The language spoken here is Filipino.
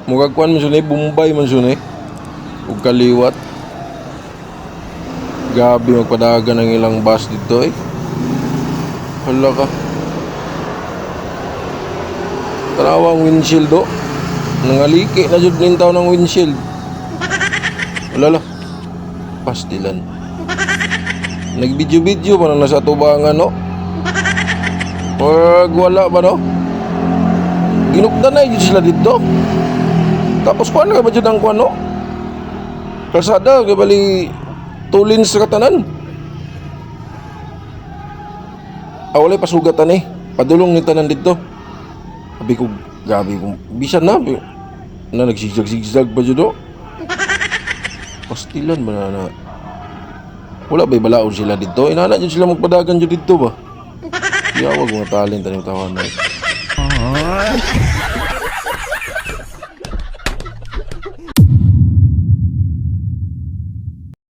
Mugag kuan man sunay, Bombay man sunay. Ug kaliwat. Gabi magpadagan ng ilang bus dito eh. Hala ka. Tarawang windshield do. Nangaliki na jud nintaw ng windshield. Wala la. Pastilan. Nagbidyo-bidyo pa na nasa tubangan no. Pag wala ba no? Ginugdan na yun sila dito. Tapos kuan ka ba dyan ang kuan no? Kalsada, bali tulin sa katanan. Walay pasugatan eh. Padulong ni tanan dito. Sabi ko, gabi ko, bisan na. Na nagsigsag-sigsag ba dyan do? Pastilan ba na? Wala ba'y balaon sila dito? Inana dyan sila magpadagan dyan dito ba? Yawag mga talent na yung tawanan.